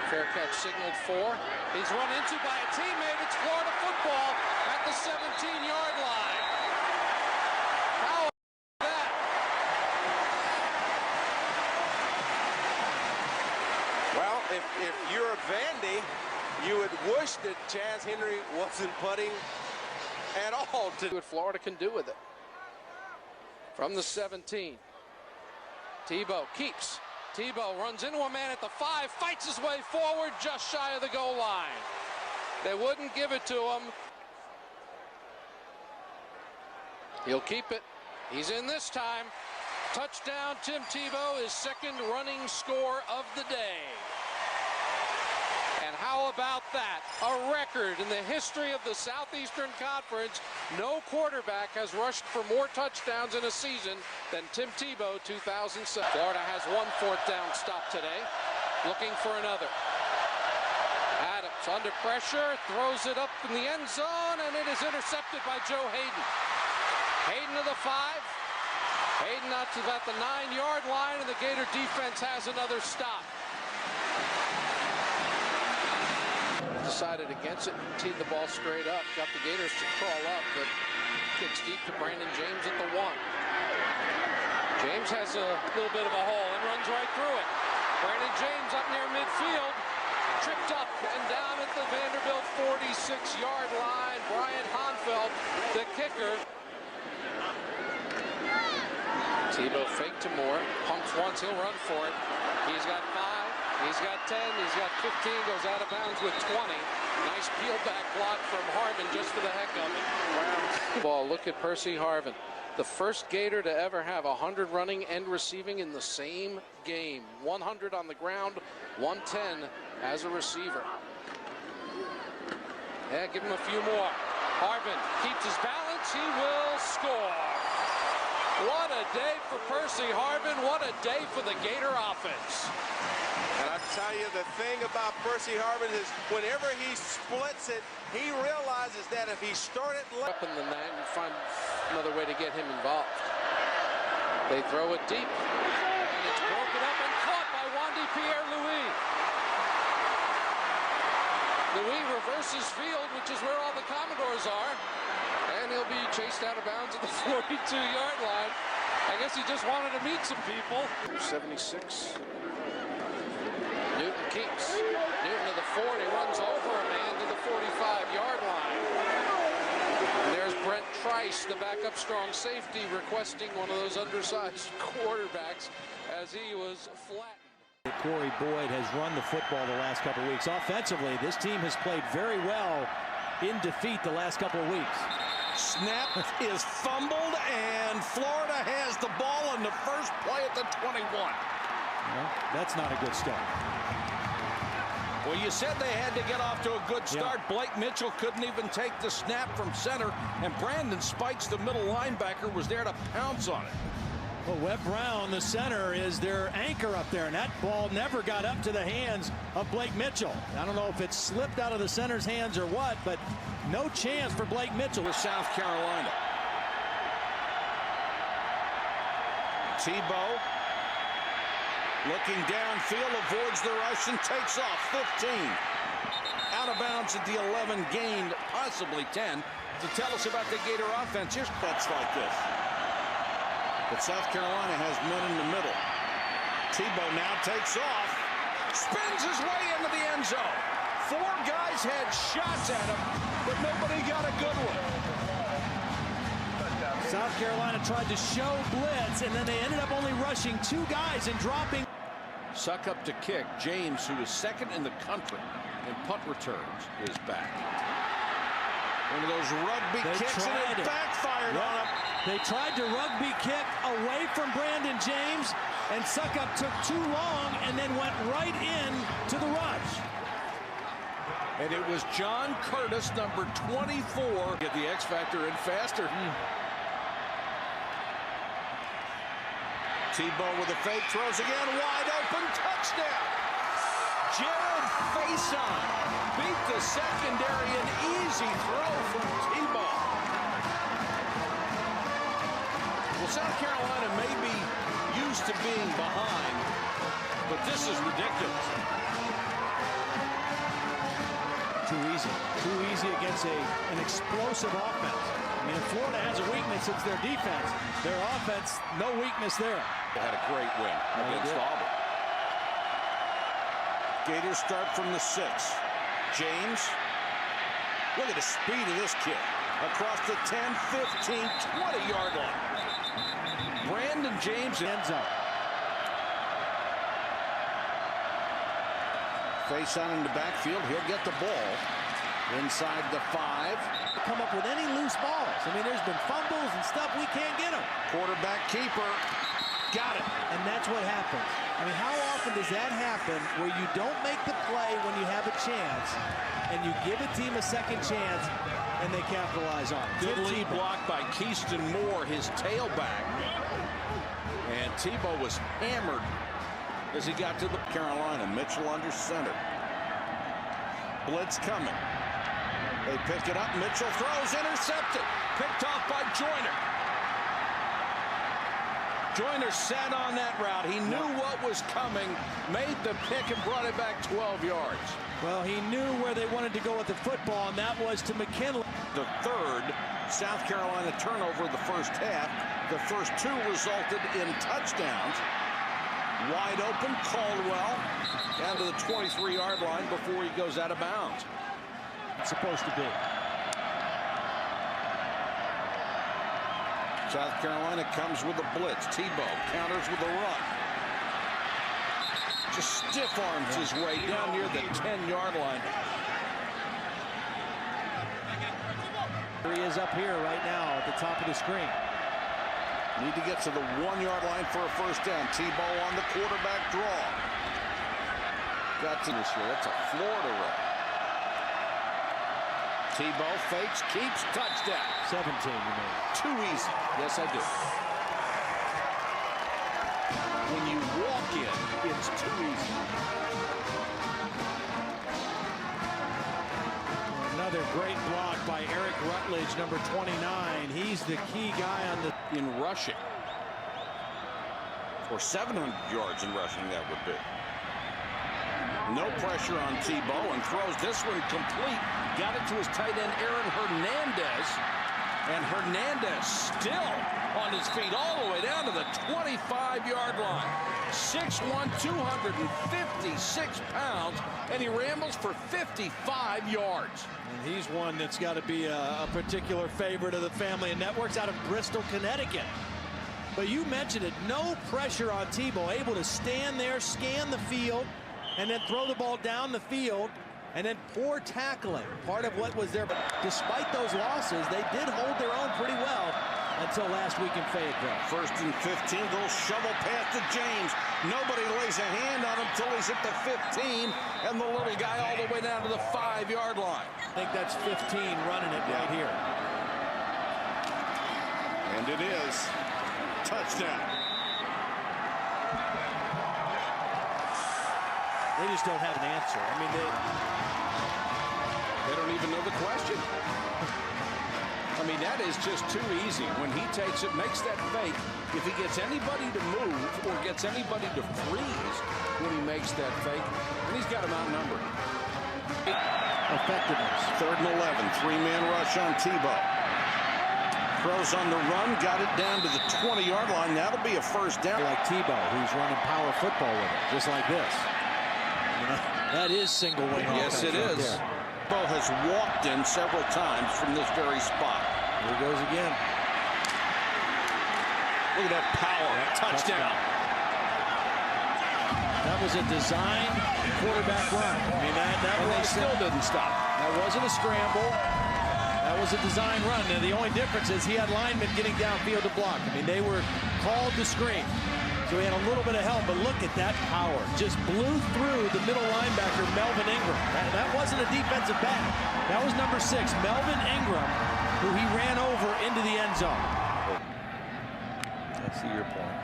Fair catch signaled for. He's run into by a teammate. It's Florida football at the 17-yard line. How about that? Well, if you're Vandy, you would wish that Chaz Henry wasn't putting at all to what Florida can do with it. From the 17. Tebow keeps. Tebow runs into a man at the 5, fights his way forward just shy of the goal line. They wouldn't give it to him. He'll keep it. He's in this time. Touchdown, Tim Tebow, his second running score of the day. And how about that? A record in the history of the Southeastern Conference. No quarterback has rushed for more touchdowns in a season than Tim Tebow 2007. Florida has one 4th down stop today. Looking for another. Adams under pressure, throws it up in the end zone, and it is intercepted by Joe Hayden. Hayden to the 5. Hayden out to about the 9-yard line, and the Gator defense has another stop. Decided against it, teed the ball straight up, got the Gators to crawl up, but kicks deep to Brandon James at the 1. James has a little bit of a hole and runs right through it. Brandon James up near midfield, tripped up and down at the Vanderbilt 46-yard line. Brian Honfeld, the kicker. Tebow fake to Moore, pumps once, he'll run for it. He's got 5, he's got 10, he's got 15, goes out of bounds with 20. Nice peel back block from Harvin just for the heck of it. Ball, look at Percy Harvin. The first Gator to ever have 100 running and receiving in the same game. 100 on the ground, 110 as a receiver. Yeah, give him a few more. Harvin keeps his balance, he will score. What a day for Percy Harvin. What a day for the Gator offense. And I tell you, the thing about Percy Harvin is whenever he splits it, he realizes that if he started up in the net and find another way to get him involved. They throw it deep. And it's broken up and caught by Wandy Pierre-Louis. Louis reverses field, which is where all the Commodores are. And he'll be chased out of bounds at the 42-yard line. I guess he just wanted to meet some people. 76. Newton keeps. Newton to the 40, runs over a man to the 45-yard line. And there's Brent Trice, the backup strong safety, requesting one of those undersized quarterbacks as he was flattened. Corey Boyd has run the football the last couple of weeks. Offensively, this team has played very well in defeat the last couple of weeks. Snap is fumbled, and Florida has the ball on the first play at the 21. Well, that's not a good start. Well, you said they had to get off to a good start. Yeah. Blake Mitchell couldn't even take the snap from center, and Brandon Spikes, the middle linebacker, was there to pounce on it. Well, Webb Brown, the center, is their anchor up there, and that ball never got up to the hands of Blake Mitchell. I don't know if it slipped out of the center's hands or what, but no chance for Blake Mitchell. With South Carolina. Tebow looking downfield, avoids the rush and takes off. 15. Out of bounds at the 11, gained possibly 10. To tell us about the Gator offense, here's bets like this. But South Carolina has men in the middle. Tebow now takes off, spins his way into the end zone. 4 guys had shots at him, but nobody got a good one. South Carolina tried to show blitz, and then they ended up only rushing 2 guys and dropping. Suck up to kick. James, who is second in the country in punt returns, is back. One of those rugby kicks, and it backfired on him. They tried to rugby kick away from Brandon James, and Suckup took too long and then went right in to the rush. And it was John Curtis, number 24. Get the X factor in faster. Tebow with a fake, throws again, wide open, touchdown. Jared Faison beat the secondary, an easy throw from Tebow. Well, South Carolina may be used to being behind, but this is ridiculous. Too easy against an explosive offense. I mean, if Florida has a weakness, it's their defense. Their offense, no weakness there. They had a great win against Auburn. Gators start from the 6. James, look at the speed of this kid. Across the 10, 15, 20-yard line. Brandon James ends up. Faison in the backfield. He'll get the ball inside the 5. Come up with any loose balls. I mean, there's been fumbles and stuff. We can't get them. Quarterback keeper. Got it. And that's what happens. I mean, how often does that happen where you don't make the play when you have a chance and you give a team a second chance and they capitalize on it? Good lead block by Keyston Moore, his tailback. And Tebow was hammered as he got to the Carolina. Mitchell under center. Blitz coming. They pick it up. Mitchell throws, intercepted. Picked off by Joyner. Joyner sat on that route. He knew what was coming, made the pick, and brought it back 12 yards. Well, he knew where they wanted to go with the football, and that was to McKinley. The third South Carolina turnover of the first half. The first 2 resulted in touchdowns. Wide open, Caldwell down to the 23-yard line before he goes out of bounds. It's supposed to be. South Carolina comes with a blitz. Tebow counters with a run. Just stiff arms his way down near the 10-yard line. He is up here right now at the top of the screen. Need to get to the 1-yard line for a first down. Tebow on the quarterback draw. Got to this year. That's a Florida run. Tebow fakes, keeps, touchdown. 17, you mean? Too easy. Yes, I do. When you walk in, it's too easy. Another great block by Eric Rutledge, number 29. He's the key guy on the... In rushing. Or 700 yards in rushing, that would be. No pressure on Tebow and throws this one complete. Got it to his tight end, Aaron Hernandez. And Hernandez still on his feet all the way down to the 25-yard line. 6'1", 256 pounds, and he rambles for 55 yards. And he's one that's got to be a particular favorite of the family of networks out of Bristol, Connecticut. But you mentioned it, no pressure on Tebow, able to stand there, scan the field, and then throw the ball down the field, and then poor tackling. Part of what was there, but despite those losses, they did hold their own pretty well until last week in Fayetteville. First and 15, they'll shovel past to James. Nobody lays a hand on him until he's at the 15, and the little guy all the way down to the 5-yard line. I think that's 15 running it right here. And it is. Touchdown. They just don't have an answer. I mean, they don't even know the question. I mean, that is just too easy. When he takes it, makes that fake, if he gets anybody to move or gets anybody to freeze when he makes that fake, then he's got him outnumbered. Effectiveness. 3rd and 11, 3-man rush on Tebow. Throws on the run, got it down to the 20-yard line. That'll be a first down. Like Tebow, who's running power football with it, just like this. That is single wing. Yes, it is. Tebow has walked in several times from this very spot. Here he goes again. Look at that power. Touchdown. That was a designed quarterback run. I mean, they still didn't stop. That wasn't a scramble. That was a design run. Now, the only difference is he had linemen getting downfield to block. I mean, they were called to screen. So he had a little bit of help, but look at that power. Just blew through the middle linebacker, Melvin Ingram. That wasn't a defensive back. That was number 6, Melvin Ingram, who he ran over into the end zone. I see your point.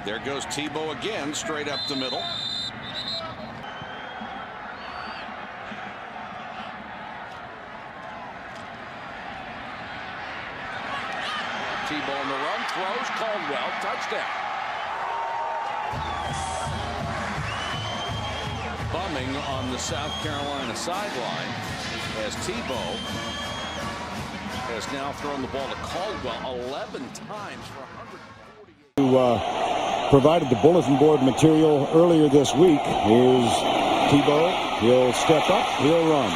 There goes Tebow again, straight up the middle. Tebow on the run, throws, Caldwell, touchdown. Bumming on the South Carolina sideline as Tebow has now thrown the ball to Caldwell 11 times for 148. Who provided the bulletin board material earlier this week. Here's Tebow. He'll step up. He'll run.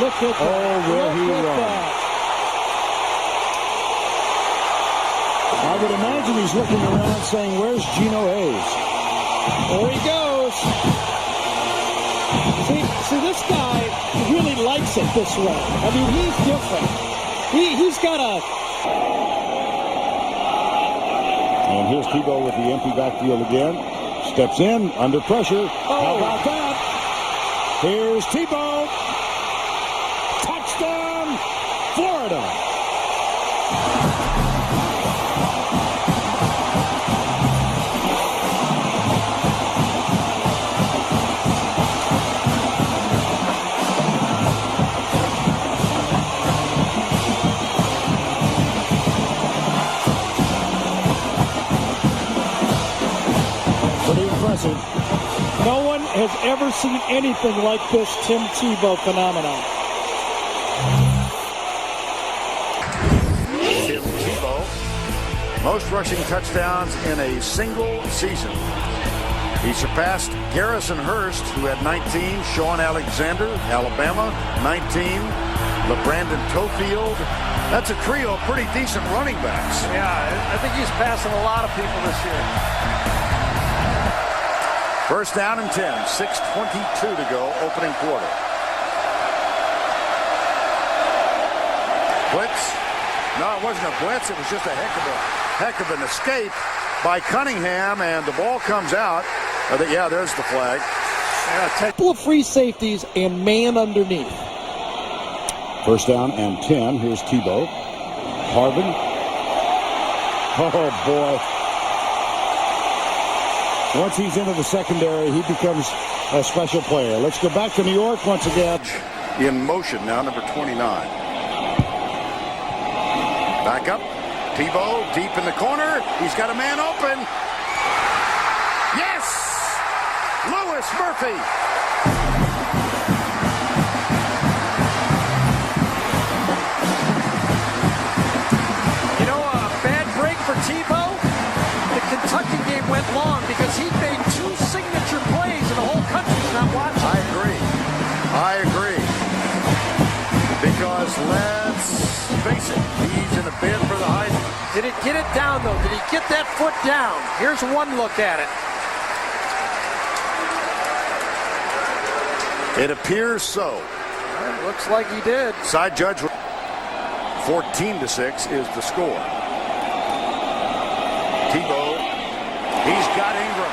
Look at that. Oh, will he run? That. I would imagine he's looking around saying, where's Geno Hayes? There he goes. See, this guy really likes it this way. I mean, he's different. He's got a... And here's Tebow with the empty backfield again. Steps in, under pressure. How about that? Here's Tebow. Touchdown, Florida. No one has ever seen anything like this Tim Tebow phenomenon. Tim Tebow, most rushing touchdowns in a single season. He surpassed Garrison Hurst, who had 19, Sean Alexander, Alabama, 19, LeBrandon Tofield. That's a trio of pretty decent running backs. Yeah, I think he's passing a lot of people this year. First down and 10, 6:22 to go, opening quarter. Blitz. No, it wasn't a blitz. It was just a heck of an escape by Cunningham, and the ball comes out. Yeah, there's the flag. Couple of free safeties and man underneath. First down and 10. Here's Tebow. Harvin. Oh, boy. Once he's into the secondary, he becomes a special player. Let's go back to New York once again. In motion now, number 29. Back up. Tebow deep in the corner. He's got a man open. Yes! Lewis Murphy. You know, a bad break for Tebow. The Kentucky game went long because he made 2 signature plays and the whole country's not watching. I agree. Because let's face it, he's in the bid for the Heisman. Did it get it down, though? Did he get that foot down? Here's one look at it. It appears so. Looks like he did. Side judge, 14-6 is the score. Tebow, he's got Ingram.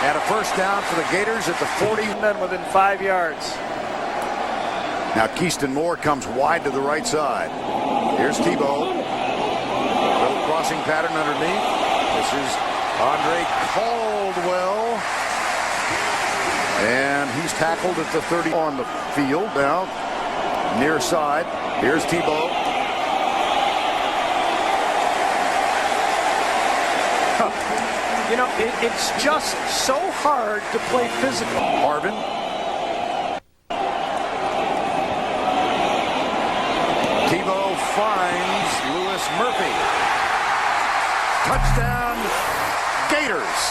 And a first down for the Gators at the 40. Men within 5 yards. Now Keyston Moore comes wide to the right side. Here's Tebow. Little crossing pattern underneath. This is Andre Caldwell. And he's tackled at the 30 on the field now. Near side. Here's Tebow. You know, it's just so hard to play physical. Harvin. Tebow finds Lewis Murphy. Touchdown, Gators.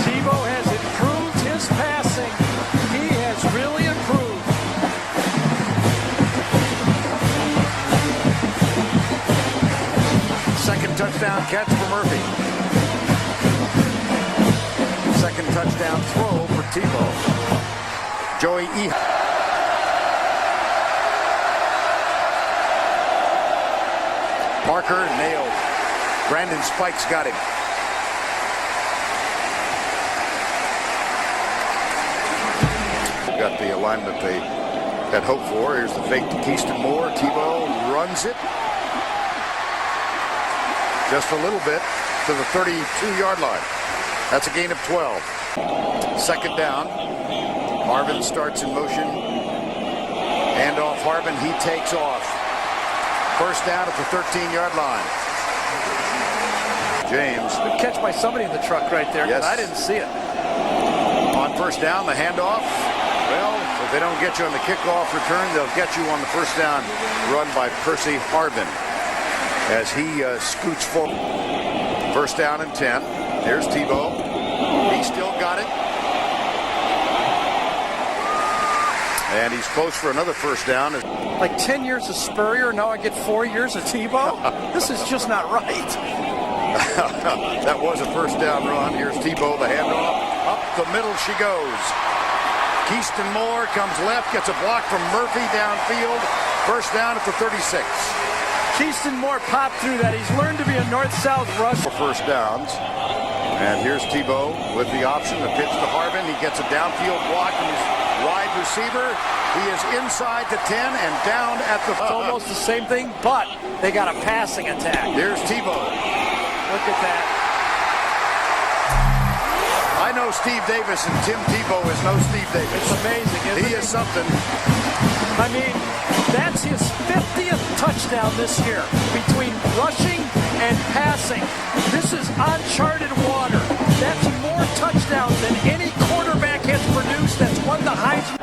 Tebow has improved his passing. He has really improved. Second touchdown catch for Murphy. Second touchdown throw for Tebow. Joey E. Parker nailed. Brandon Spikes got him. Got the alignment they had hoped for. Here's the fake to Keyston Moore. Tebow runs it. Just a little bit to the 32-yard line. That's a gain of 12. Second down. Harvin starts in motion. Hand off Harvin. He takes off. First down at the 13-yard line. James. Good catch by somebody in the truck right there. Yes. I didn't see it. On first down, the handoff. Well, if they don't get you on the kickoff return, they'll get you on the first down run by Percy Harvin as he scoots forward. First down and 10. There's Tebow. He still got it. And he's close for another first down. Like 10 years of Spurrier, now I get 4 years of Tebow? This is just not right. That was a first down run. Here's Tebow, the handoff. Up the middle she goes. Keyston Moore comes left, gets a block from Murphy downfield. First down at the 36. Keyston Moore popped through that. He's learned to be a north-south rush. For first downs. And here's Tebow with the option. The pitch to Harvin. He gets a downfield block from his wide receiver. He is inside the 10 and down at the... It's almost the same thing, but they got a passing attack. Here's Tebow. Look at that. I know Steve Davis, and Tim Tebow is no Steve Davis. It's amazing, isn't it? He is something. I mean, that's his 50th touchdown this year between rushing and passing. This is uncharted water. That's more touchdowns than any quarterback has produced that's won the Heisman.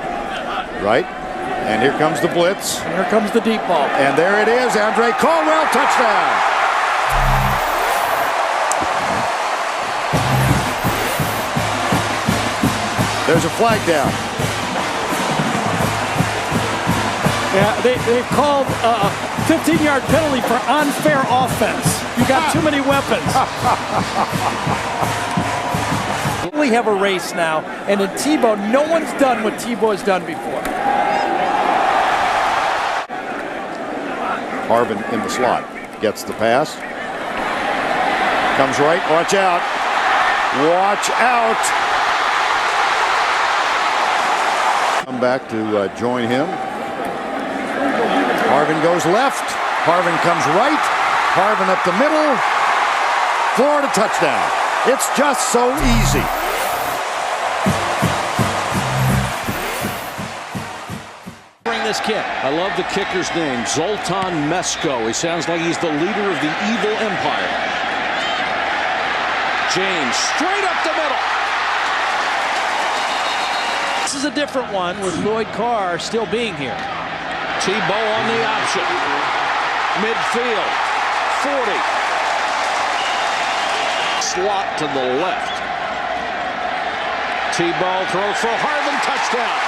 Right. And here comes the blitz. And here comes the deep ball. And there it is. Andre Caldwell, touchdown. There's a flag down. Yeah, they've called a 15-yard penalty for unfair offense. You got too many weapons. We have a race now, and in Tebow, no one's done what Tebow has done before. Harvin in the slot. Gets the pass. Comes right. Watch out. Watch out. Come back to join him. Harvin goes left. Harvin comes right. Harvin up the middle. Florida touchdown. It's just so easy. Bring this kick. I love the kicker's name, Zoltan Mesko. He sounds like he's the leader of the evil empire. James straight up the middle. This is a different one with Lloyd Carr still being here. Tebow on the option. Midfield. 40. Slot to the left. Tebow throws for Harvin. Touchdown.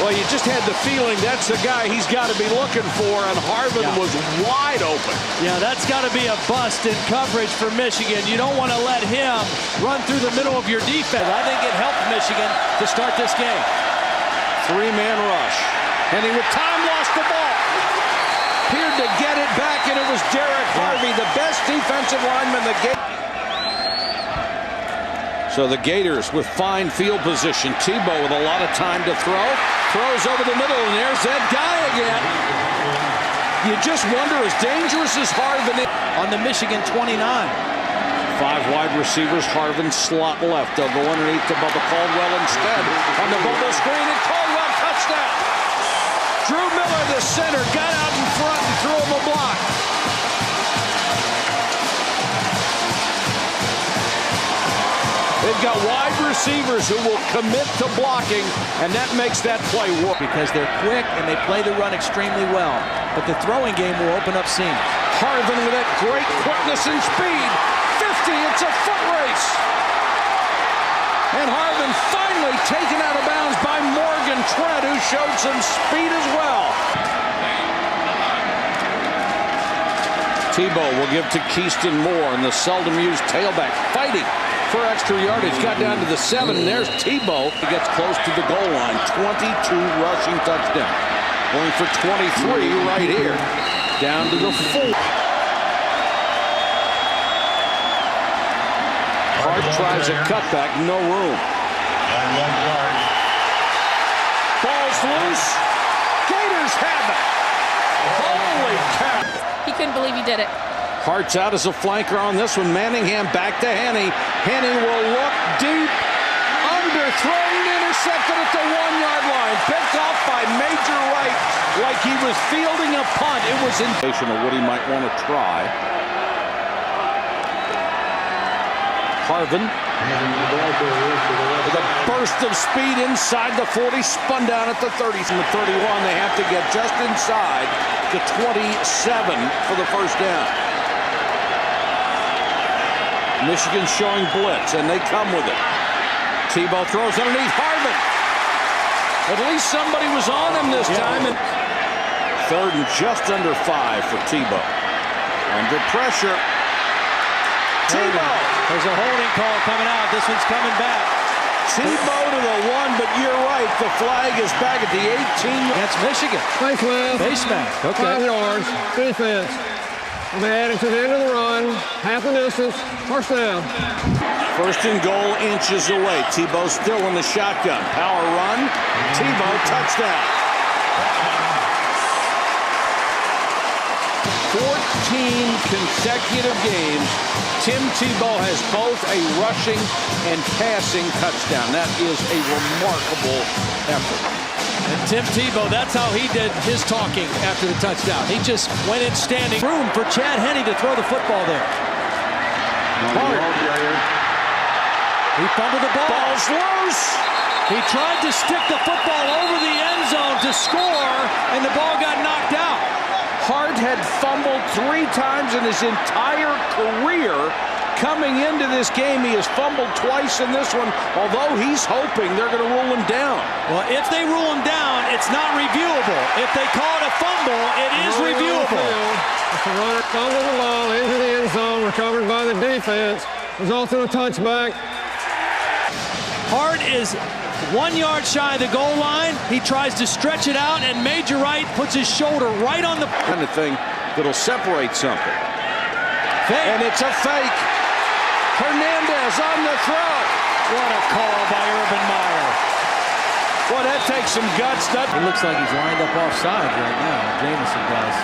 Well, you just had the feeling that's the guy he's got to be looking for, and Harvin was wide open. Yeah, that's got to be a bust in coverage for Michigan. You don't want to let him run through the middle of your defense. I think it helped Michigan to start this game. Three-man rush. Henny with time lost the ball. Appeared to get it back, and it was Derek Harvey, the best defensive lineman the Gators. So the Gators with fine field position. Tebow with a lot of time to throw. Throws over the middle, and there's that guy again. You just wonder, as dangerous as Harvin is. On the Michigan 29. Five wide receivers. Harvin slot left. They'll go underneath to Bubba Caldwell instead. On the bubble screen, and Caldwell touchdown. Drew Miller, the center, got out in front and threw him a block. They've got wide receivers who will commit to blocking, and that makes that play work. Because they're quick and they play the run extremely well. But the throwing game will open up seams. Harvin with that great quickness and speed. 50, it's a foot race. And Harvin finally taken out of bounds by Morgan Trent, who showed some speed as well. Tebow will give to Keyston Moore, and the seldom used tailback fighting for extra yardage. Got down to the 7, and there's Tebow. He gets close to the goal line. 22 rushing touchdown. Going for 23 right here. Down to the 4. Hart tries a cutback, no room. Ball's loose. Gators have it. Holy cow. He couldn't believe he did it. Hart's out as a flanker on this one. Manningham back to Henne. Henne will look deep. Underthrown, intercepted at the 1-yard line. Picked off by Major Wright like he was fielding a punt. It was indication of what he might want to try. Harvin with a burst of speed inside the 40, spun down at the 30. From the 31, they have to get just inside the 27 for the first down. Michigan showing blitz, and they come with it. Tebow throws underneath Harvin. At least somebody was on him this time. And 3rd and just under 5 for Tebow. Under pressure. Tebow. There's a holding call coming out. This one's coming back. Tebow to the 1, but you're right. The flag is back at the 18. That's Michigan. Face mask. Okay. 5 yards. Defense. They added to the end of the run. Half the distance. First down. 1st and goal, inches away. Tebow still in the shotgun. Power run. Tebow touchdown. 14 consecutive games. Tim Tebow has both a rushing and passing touchdown. That is a remarkable effort. And Tim Tebow, that's how he did his talking after the touchdown. He just went in standing. Room for Chad Henne to throw the football there. Hart. He fumbled the ball. Ball's loose. He tried to stick the football over the end zone to score, and the ball got knocked out. Hart had fumbled 3 times in his entire career. Coming into this game, he has fumbled twice in this one, although he's hoping they're going to rule him down. Well, if they rule him down, it's not reviewable. If they call it a fumble, it is reviewable. The runner fumbled the ball into the end zone, recovered by the defense, results in a touchback. Hart is 1 yard shy of the goal line. He tries to stretch it out, and Major Wright puts his shoulder right on the kind of thing that'll separate something. Fake. And it's a fake. Hernandez on the throw. What a call by Urban Meyer. Boy, that takes some guts. It looks like he's lined up offside right now. Jamison does.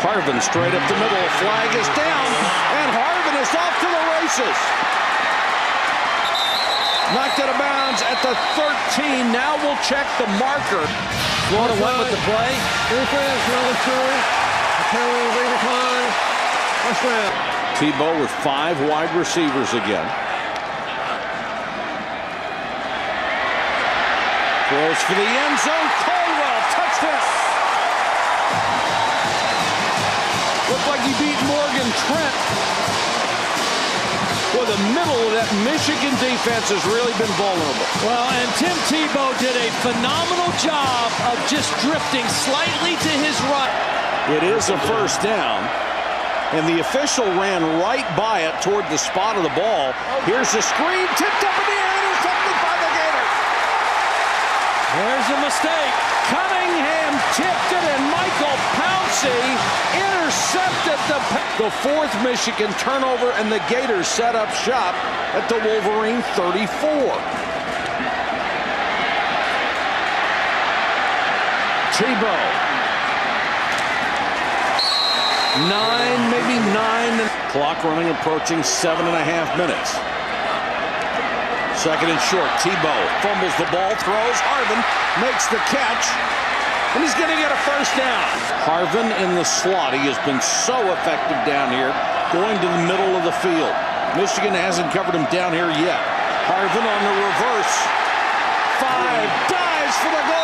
Harvin straight up the middle. Flag is down, and Harvin is off to the races. Knocked out of bounds at the 13. Now we'll check the marker. Florida went with the play. Defense, number 2. The penalty will be declined. First down. Tebow with 5 wide receivers again. Throws for the end zone. Caldwell, touchdown. Looked like he beat Morgan Trent. Well, the middle of that Michigan defense has really been vulnerable. Well, and Tim Tebow did a phenomenal job of just drifting slightly to his right. It is a first down, and the official ran right by it toward the spot of the ball. Here's the screen, tipped up in the air, intercepted by the Gator. There's a mistake. Cunningham tipped it, and Michael Pouncey intercepted the 4th Michigan turnover, and the Gators set up shop at the Wolverine 34. Tebow. 9, maybe 9. Clock running, approaching 7.5 minutes. 2nd and short. Tebow fumbles the ball, throws. Harvin makes the catch, and he's going to get a first down. Harvin in the slot. He has been so effective down here, going to the middle of the field. Michigan hasn't covered him down here yet. Harvin on the reverse. 5, dives for the goal